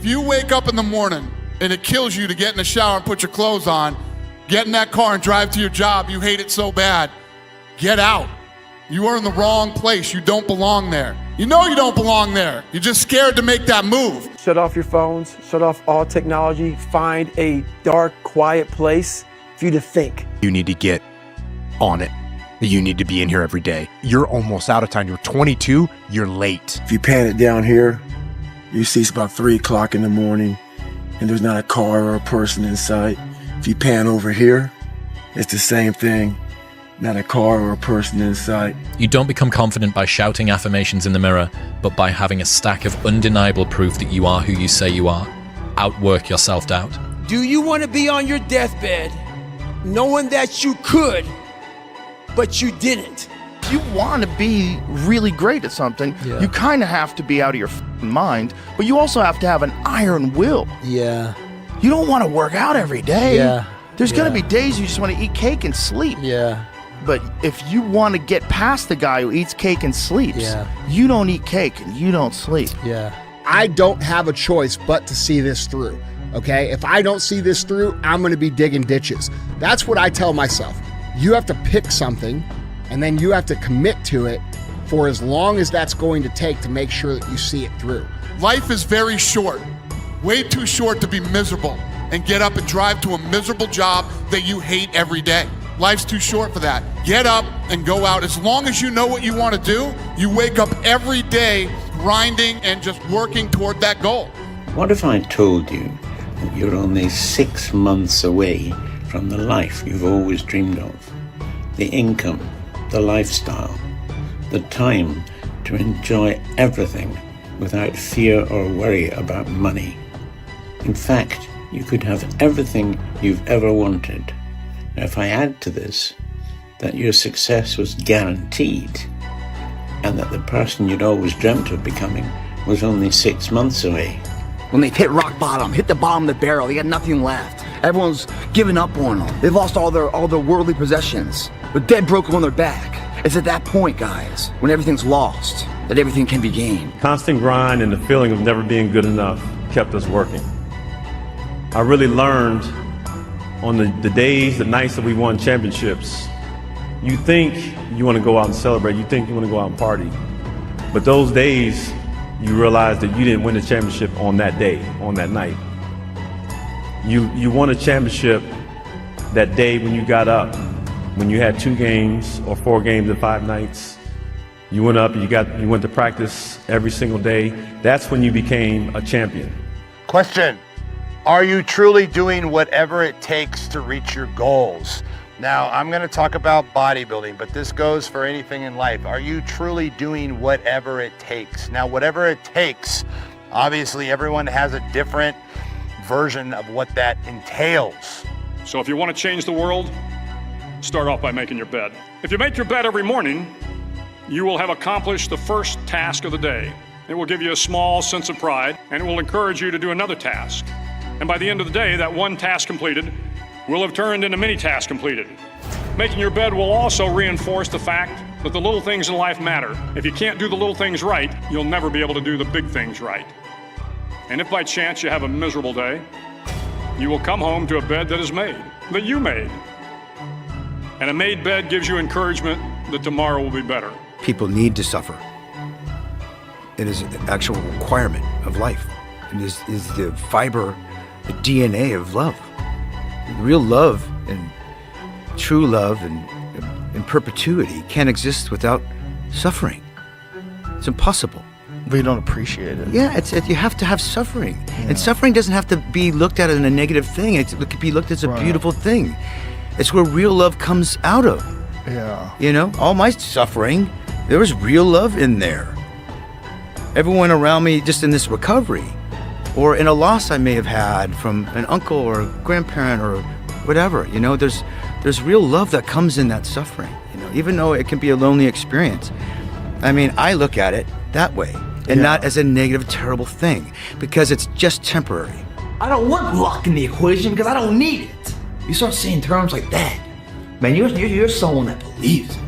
If you wake up in the morning and it kills you to get in the shower and put your clothes on, get in that car and drive to your job, you hate it so bad, get out. You are in the wrong place. You don't belong there. You know you don't belong there. You're just scared to make that move. Shut off your phones, shut off all technology, find a dark, quiet place for you to think. You need to get on it. You need to be in here every day. You're almost out of time. You're 22, you're late. If you pan it down here, you see it's about 3 o'clock in the morning and there's not a car or a person in sight. If you pan over here, it's the same thing. Not a car or a person in sight. You don't become confident by shouting affirmations in the mirror, but by having a stack of undeniable proof that you are who you say you are. Outwork your self-doubt. Do you want to be on your deathbed knowing that you could, but you didn't? If you want to be really great at something, you kind of have to be out of your mind, but you also have to have an iron will. Yeah. You don't want to work out every day. Yeah. There's going to be days you just want to eat cake and sleep. Yeah. But if you want to get past the guy who eats cake and sleeps, you don't eat cake and you don't sleep. Yeah. I don't have a choice but to see this through, okay? If I don't see this through, I'm going to be digging ditches. That's what I tell myself. You have to pick something, and then you have to commit to it for as long as that's going to take to make sure that you see it through. Life is very short, way too short to be miserable and get up and drive to a miserable job that you hate every day. Life's too short for that. Get up and go out. As long as you know what you want to do, you wake up every day grinding and just working toward that goal. What if I told you that you're only 6 months away from the life you've always dreamed of? The income, the lifestyle, the time to enjoy everything without fear or worry about money. In fact, you could have everything you've ever wanted. Now, if I add to this that your success was guaranteed and that the person you'd always dreamt of becoming was only 6 months away. When they've hit rock bottom, hit the bottom of the barrel, they got nothing left. Everyone's given up on them. They've lost all their worldly possessions. They're dead broke on their back. It's at that point, guys, when everything's lost, that everything can be gained. Constant grind and the feeling of never being good enough kept us working. I really learned on the days, the nights that we won championships, you think you want to go out and celebrate, you think you want to go out and party. But those days, you realize that you didn't win the championship on that day, on that night. You won a championship that day when you got up, when you had 2 games or 4 games in 5 nights. You went up, you went to practice every single day. That's when you became a champion. Question. Are you truly doing whatever it takes to reach your goals? Now, I'm going to talk about bodybuilding, but this goes for anything in life. Are you truly doing whatever it takes? Now, whatever it takes, obviously everyone has a different version of what that entails. So if you want to change the world, start off by making your bed. If you make your bed every morning, you will have accomplished the first task of the day. It will give you a small sense of pride, and it will encourage you to do another task. And by the end of the day, that one task completed will have turned into many tasks completed. Making your bed will also reinforce the fact that the little things in life matter. If you can't do the little things right, you'll never be able to do the big things right. And if by chance you have a miserable day, you will come home to a bed that is made, that you made. And a made bed gives you encouragement that tomorrow will be better. People need to suffer. It is an actual requirement of life. It is the fiber, the DNA of love. Real love and true love and perpetuity can't exist without suffering. It's impossible. But you don't appreciate it. Yeah, you have to have suffering. Yeah. And suffering doesn't have to be looked at as a negative thing. It can be looked at as a beautiful thing. It's where real love comes out of. Yeah. You know, all my suffering, there was real love in there. Everyone around me just in this recovery, or in a loss I may have had from an uncle or a grandparent or whatever, you know, there's real love that comes in that suffering, you know, even though it can be a lonely experience. I mean, I look at it that way and not as a negative, terrible thing, because it's just temporary. I don't want luck in the equation because I don't need it. You start saying terms like that, man, you're someone that believes it.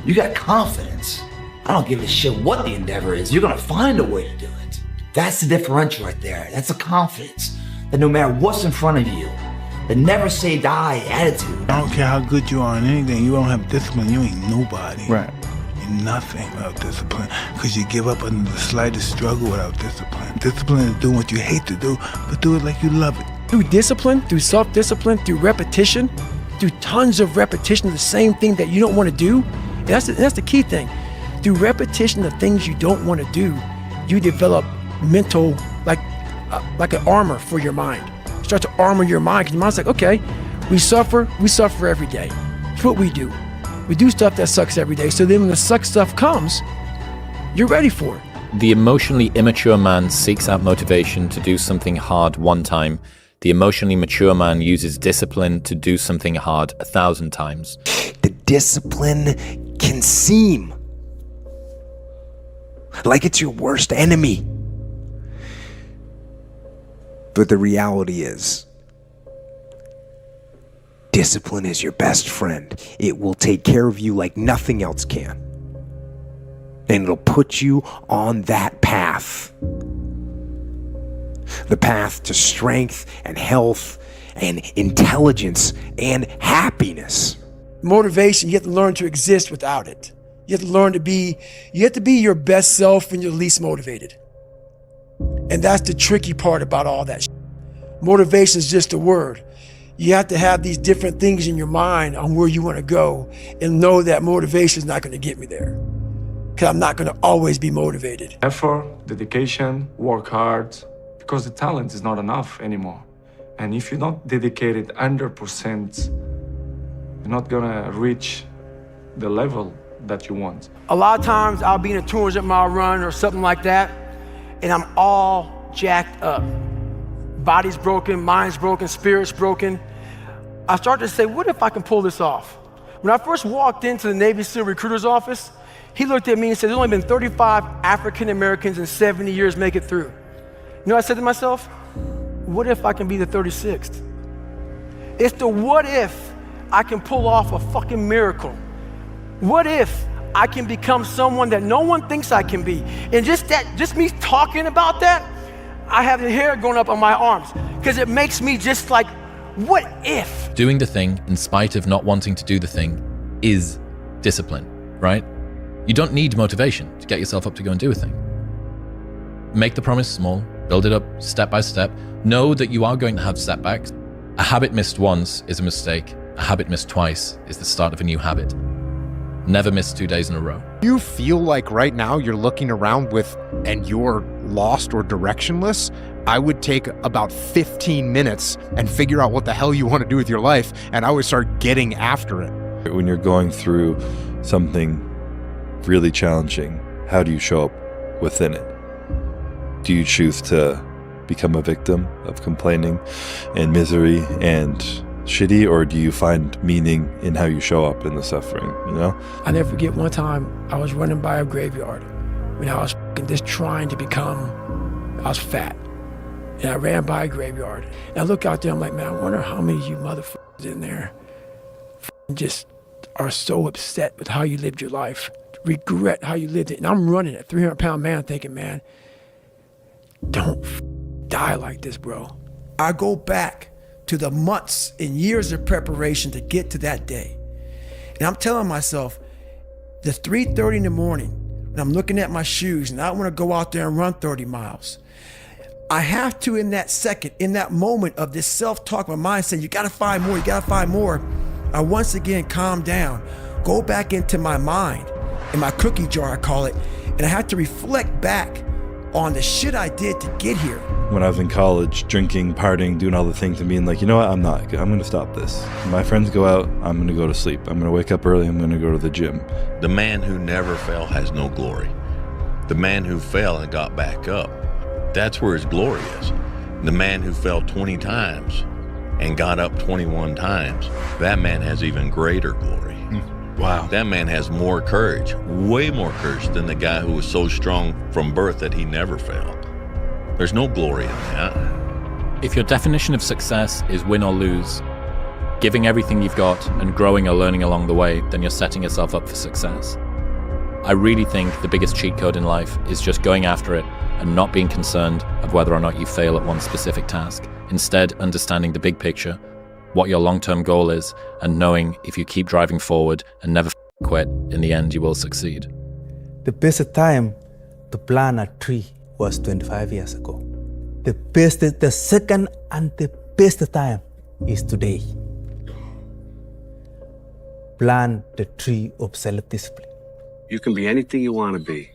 You got confidence. I don't give a shit what the endeavor is. You're gonna find a way to do it. That's the differential right there. That's the confidence that no matter what's in front of you, the never say die attitude. I don't care how good you are in anything, you don't have discipline, you ain't nobody. Right. You're nothing without discipline, because you give up under the slightest struggle without discipline. Discipline is doing what you hate to do, but do it like you love it. Through discipline, through self-discipline, through repetition, through tons of repetition of the same thing that you don't want to do, and that's the key thing. Through repetition of things you don't want to do, you develop mental, like an armor for your mind. You start to armor your mind, because your mind's like, okay, we suffer every day. It's what we do. We do stuff that sucks every day, so then when the suck stuff comes, you're ready for it. The emotionally immature man seeks out motivation to do something hard one time. The emotionally mature man uses discipline to do something hard 1,000 times. The discipline can seem like it's your worst enemy. But the reality is, discipline is your best friend. It will take care of you like nothing else can. And it'll put you on that path. The path to strength and health and intelligence and happiness. Motivation, you have to learn to exist without it. You have to learn to be your best self when you're least motivated. And that's the tricky part about all that shit. Motivation is just a word. You have to have these different things in your mind on where you want to go and know that motivation is not going to get me there. Because I'm not going to always be motivated. Effort, dedication, work hard, because the talent is not enough anymore. And if you're not dedicated 100%, you're not going to reach the level that you want. A lot of times I'll be in a 200-mile run or something like that, and I'm all jacked up. Body's broken, mind's broken, spirit's broken. I started to say, what if I can pull this off? When I first walked into the Navy SEAL recruiter's office, he looked at me and said, there's only been 35 African Americans in 70 years make it through. You know what I said to myself? What if I can be the 36th? It's the what if I can pull off a fucking miracle. What if I can become someone that no one thinks I can be? And just me talking about that, I have the hair going up on my arms, because it makes me just like, what if? Doing the thing in spite of not wanting to do the thing is discipline, right? You don't need motivation to get yourself up to go and do a thing. Make the promise small, build it up step by step. Know that you are going to have setbacks. A habit missed once is a mistake. A habit missed twice is the start of a new habit. Never miss 2 days in a row. You feel like right now you're looking around and you're lost or directionless, I would take about 15 minutes and figure out what the hell you want to do with your life, and I would start getting after it. When you're going through something really challenging, how do you show up within it? Do you choose to become a victim of complaining and misery and shitty, or do you find meaning in how you show up in the suffering, you know? I never forget one time I was running by a graveyard when I was just trying to I was fat. And I ran by a graveyard. And I look out there, I'm like, man, I wonder how many of you motherfuckers in there just are so upset with how you lived your life, regret how you lived it. And I'm running a 300-pound man thinking, man, don't die like this, bro. I go back to the months and years of preparation to get to that day. And I'm telling myself, the 3:30 in the morning, when I'm looking at my shoes and I want to go out there and run 30 miles, I have to, in that second, in that moment of this self-talk, my mind saying, you gotta find more, you gotta find more. I once again calm down, go back into my mind, in my cookie jar, I call it, and I have to reflect back on the shit I did to get here. When I was in college, drinking, partying, doing all the things and being like, you know what, I'm going to stop this. When my friends go out, I'm going to go to sleep. I'm going to wake up early, I'm going to go to the gym. The man who never fell has no glory. The man who fell and got back up, that's where his glory is. The man who fell 20 times and got up 21 times, that man has even greater glory. Wow. That man has more courage, way more courage than the guy who was so strong from birth that he never failed. There's no glory in that. If your definition of success is win or lose, giving everything you've got and growing or learning along the way, then you're setting yourself up for success. I really think the biggest cheat code in life is just going after it and not being concerned of whether or not you fail at one specific task. Instead, understanding the big picture, what your long-term goal is, and knowing if you keep driving forward and never quit, in the end you will succeed. The best time to plant a tree was 25 years ago. The second and the best time is today. Plant the tree of self-discipline. You can be anything you want to be.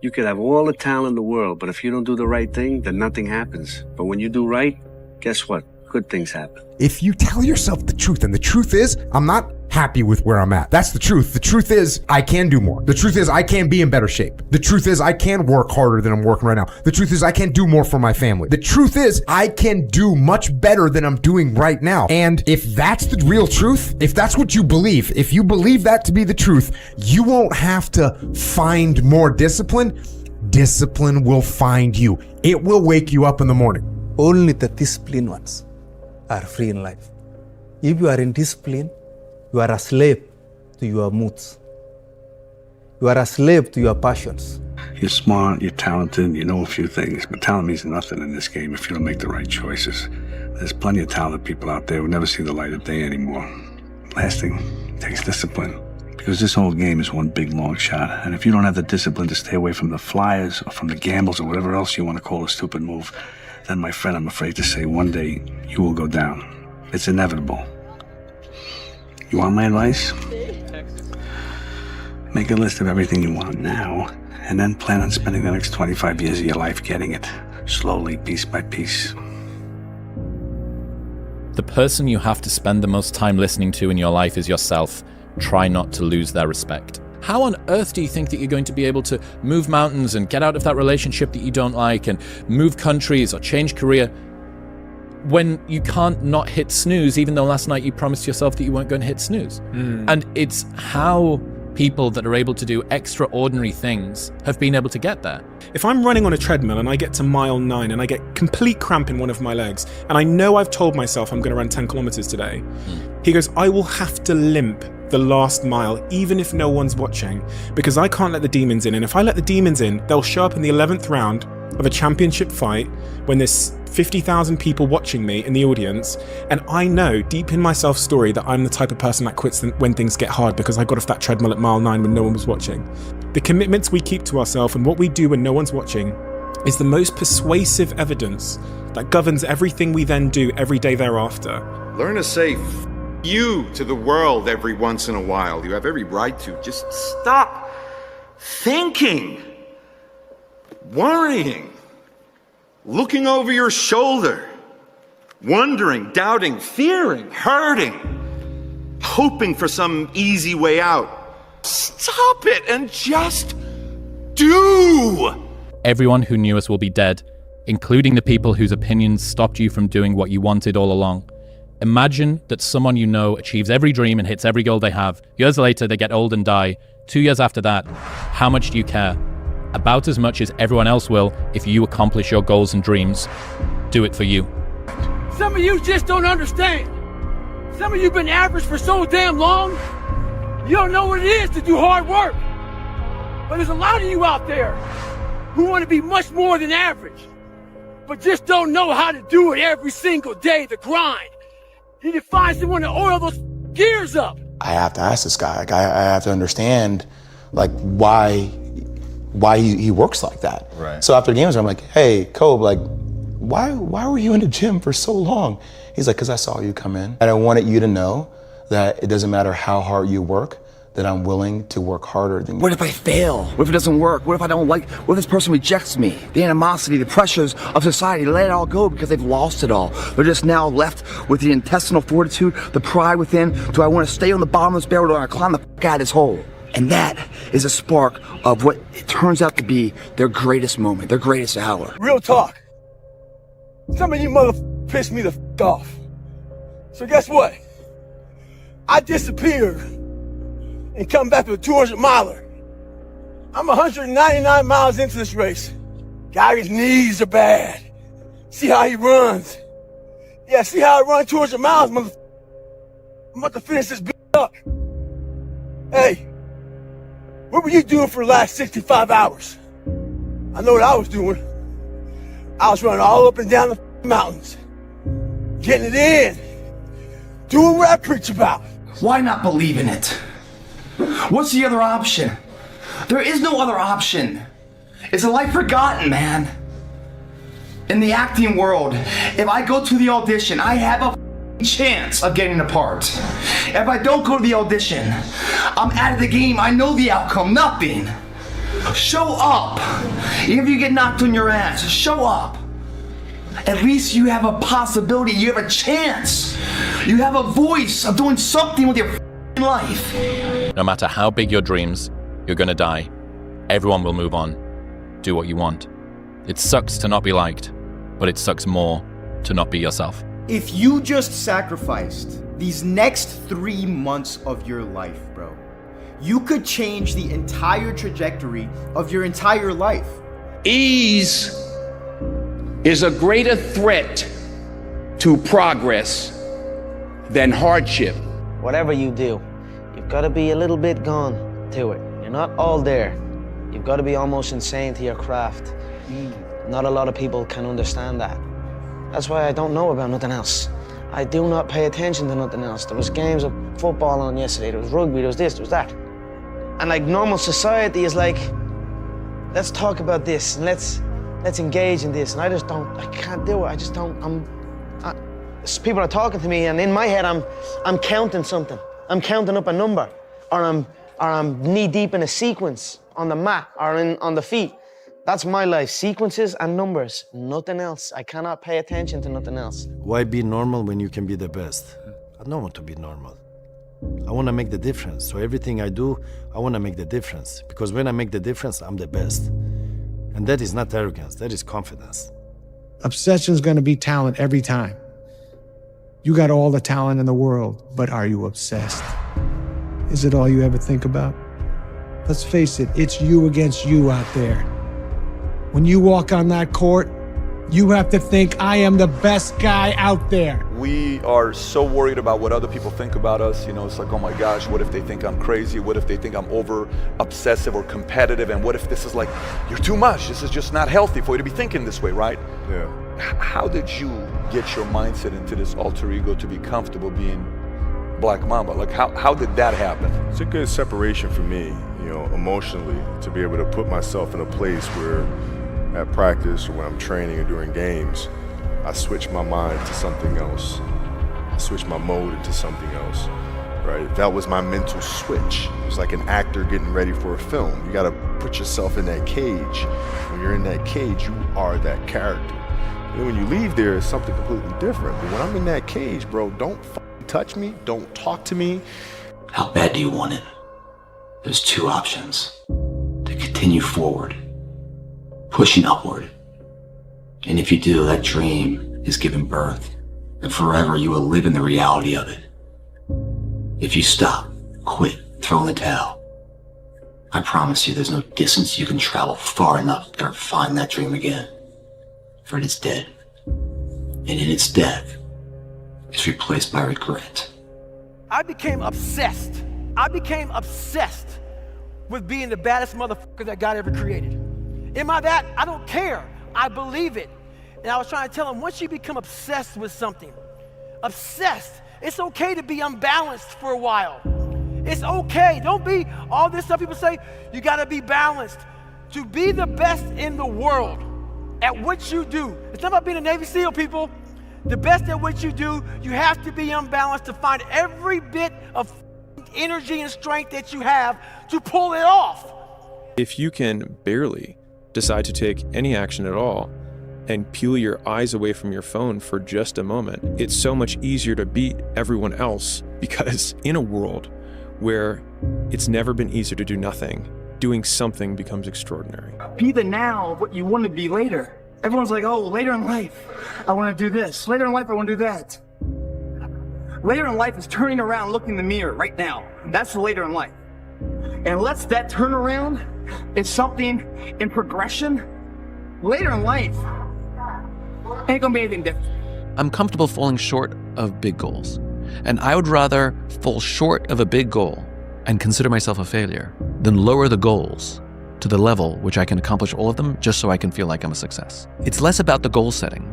You could have all the talent in the world, but if you don't do the right thing, then nothing happens. But when you do right, guess what? Good things happen. If you tell yourself the truth, and the truth is, I'm not happy with where I'm at. That's the truth. The truth is, I can do more. The truth is, I can be in better shape. The truth is, I can work harder than I'm working right now. The truth is, I can do more for my family. The truth is, I can do much better than I'm doing right now. And if that's the real truth, if that's what you believe, if you believe that to be the truth, you won't have to find more discipline. Discipline will find you. It will wake you up in the morning. Only the disciplined ones are free in life. If you are in discipline, you are a slave to your moods. You are a slave to your passions. You're smart, you're talented, you know a few things, but talent means nothing in this game if you don't make the right choices. There's plenty of talented people out there who never see the light of day anymore. Last thing takes discipline. Because this whole game is one big long shot. And if you don't have the discipline to stay away from the flyers or from the gambles or whatever else you want to call a stupid move, then my friend, I'm afraid to say one day you will go down. It's inevitable. You want my advice? Make a list of everything you want now, and then plan on spending the next 25 years of your life getting it, slowly, piece by piece. The person you have to spend the most time listening to in your life is yourself. Try not to lose their respect. How on earth do you think that you're going to be able to move mountains and get out of that relationship that you don't like and move countries or change career when you can't not hit snooze, even though last night you promised yourself that you weren't going to hit snooze? And it's how people that are able to do extraordinary things have been able to get there. If I'm running on a treadmill and I get to mile 9 and I get complete cramp in one of my legs, and I know I've told myself I'm going to run 10 kilometers today, he goes, I will have to limp the last mile, even if no one's watching, because I can't let the demons in. And if I let the demons in, they'll show up in the 11th round of a championship fight when there's 50,000 people watching me in the audience, and I know deep in my self-story that I'm the type of person that quits when things get hard because I got off that treadmill at mile 9 when no one was watching. The commitments we keep to ourselves and what we do when no one's watching is the most persuasive evidence that governs everything we then do every day thereafter. Learn to say you to the world every once in a while. You have every right to. Just stop thinking, worrying, looking over your shoulder, wondering, doubting, fearing, hurting, hoping for some easy way out. Stop it and just do. Everyone who knew us will be dead, including the people whose opinions stopped you from doing what you wanted all along. Imagine that someone you know achieves every dream and hits every goal they have. Years later, they get old and die. 2 years after that, how much do you care? About as much as everyone else will if you accomplish your goals and dreams. Do it for you. Some of you just don't understand. Some of you been average for so damn long, you don't know what it is to do hard work. But there's a lot of you out there who want to be much more than average, but just don't know how to do it every single day, the grind. You need to find someone to oil those gears up. I have to ask this guy. I have to understand, like, why he works like that. Right. So after games, I'm like, hey, Kobe, like, why were you in the gym for so long? He's like, because I saw you come in. And I wanted you to know that it doesn't matter how hard you work, that I'm willing to work harder than you. What if I fail? What if it doesn't work? What if I don't like, what if this person rejects me? The animosity, the pressures of society, let it all go because they've lost it all. They're just now left with the intestinal fortitude, the pride within. Do I want to stay on the bottom of this barrel or do I climb the fuck out of this hole? And that is a spark of what it turns out to be their greatest moment, their greatest hour. Real talk. Some of you mother pissed me the f off. So guess what? I disappeared and come back to a 200 miler. I'm 199 miles into this race. Guy's knees are bad. See how he runs. Yeah, see how I run 200 miles, mother. I'm about to finish this up. Hey, what were you doing for the last 65 hours? I know what I was doing. I was running all up and down the mountains, getting it in, doing what I preach about. Why not believe in it? What's the other option? There is no other option. It's a life forgotten, man. In the acting world, if I go to the audition, I have a chance of getting the part. If I don't go to the audition, I'm out of the game. I know the outcome, nothing. Show up. Even if you get knocked on your ass, show up. At least you have a possibility, you have a chance. You have a voice of doing something with your life. No matter how big your dreams, you're gonna die. Everyone will move on. Do what you want. It sucks to not be liked, but it sucks more to not be yourself. If you just sacrificed these next 3 months of your life, bro, you could change the entire trajectory of your entire life. Ease is a greater threat to progress than hardship. Whatever you do, you've got to be a little bit gone to it. You're not all there. You've got to be almost insane to your craft. Not a lot of people can understand that. That's why I don't know about nothing else. I do not pay attention to nothing else. There was games of football on yesterday, there was rugby, there was this, there was that. And like normal society is like, let's talk about this and let's engage in this. And I can't do it. I just don't, people are talking to me and in my head I'm counting something. I'm counting up a number or I'm knee deep in a sequence on the mat or on the feet. That's my life, sequences and numbers, nothing else. I cannot pay attention to nothing else. Why be normal when you can be the best? I don't want to be normal. I want to make the difference. So everything I do, I want to make the difference. Because when I make the difference, I'm the best. And that is not arrogance, that is confidence. Obsession's gonna be talent every time. You got all the talent in the world, but are you obsessed? Is it all you ever think about? Let's face it, it's you against you out there. When you walk on that court, you have to think, I am the best guy out there. We are so worried about what other people think about us. You know, it's like, oh my gosh, what if they think I'm crazy? What if they think I'm over obsessive or competitive? And what if this is like, you're too much. This is just not healthy for you to be thinking this way, right? Yeah. How did you get your mindset into this alter ego to be comfortable being Black Mamba? Like, how did that happen? It's a good separation for me, you know, emotionally, to be able to put myself in a place where at practice or when I'm training or during games, I switch my mind to something else. I switch my mode into something else, right? That was my mental switch. It was like an actor getting ready for a film. You gotta put yourself in that cage. When you're in that cage, you are that character. And then when you leave there, it's something completely different. But when I'm in that cage, bro, don't touch me, don't talk to me. How bad do you want it? There's 2 options. To continue forward, pushing upward. And if you do, that dream is given birth, and forever you will live in the reality of it. If you stop, quit, throw in the towel, I promise you there's no distance you can travel far enough to ever find that dream again. For it is dead. And in its death, it's replaced by regret. I became obsessed. I became obsessed with being the baddest motherfucker that God ever created. Am I that? I don't care. I believe it. And I was trying to tell him, once you become obsessed with something, obsessed, it's okay to be unbalanced for a while. It's okay. Don't be all this stuff people say, you gotta be balanced. To be the best in the world at what you do, it's not about being a Navy SEAL, people. The best at what you do, you have to be unbalanced to find every bit of energy and strength that you have to pull it off. If you can barely decide to take any action at all and peel your eyes away from your phone for just a moment, it's so much easier to beat everyone else, because in a world where it's never been easier to do nothing, doing something becomes extraordinary. Be the now of what you want to be later. Everyone's like, oh, later in life, I want to do this. Later in life, I want to do that. Later in life is turning around, looking in the mirror right now. That's later in life. And unless that turnaround is something in progression, later in life ain't gonna be anything different. I'm comfortable falling short of big goals. And I would rather fall short of a big goal and consider myself a failure than lower the goals to the level which I can accomplish all of them just so I can feel like I'm a success. It's less about the goal setting,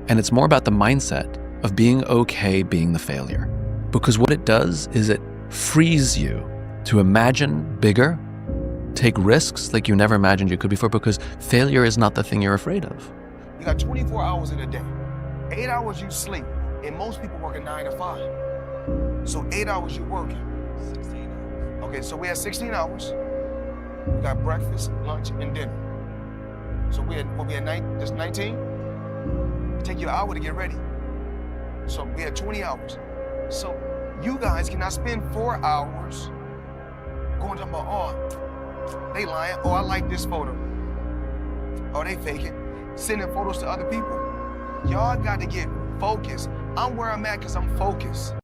and it's more about the mindset of being okay being the failure. Because what it does is it frees you to imagine bigger, take risks like you never imagined you could before, because failure is not the thing you're afraid of. You got 24 hours in a day. 8 hours you sleep, and most people work a 9 to 5. So 8 hours you're working. 16 hours. Okay, so we had 16 hours. We got breakfast, lunch, and dinner. So we had 19? It take you an hour to get ready. So we had 20 hours. So you guys cannot spend 4 hours going to they lying. Oh, I like this photo. Oh, they faking. Sending photos to other people. Y'all got to get focused. I'm where I'm at because I'm focused.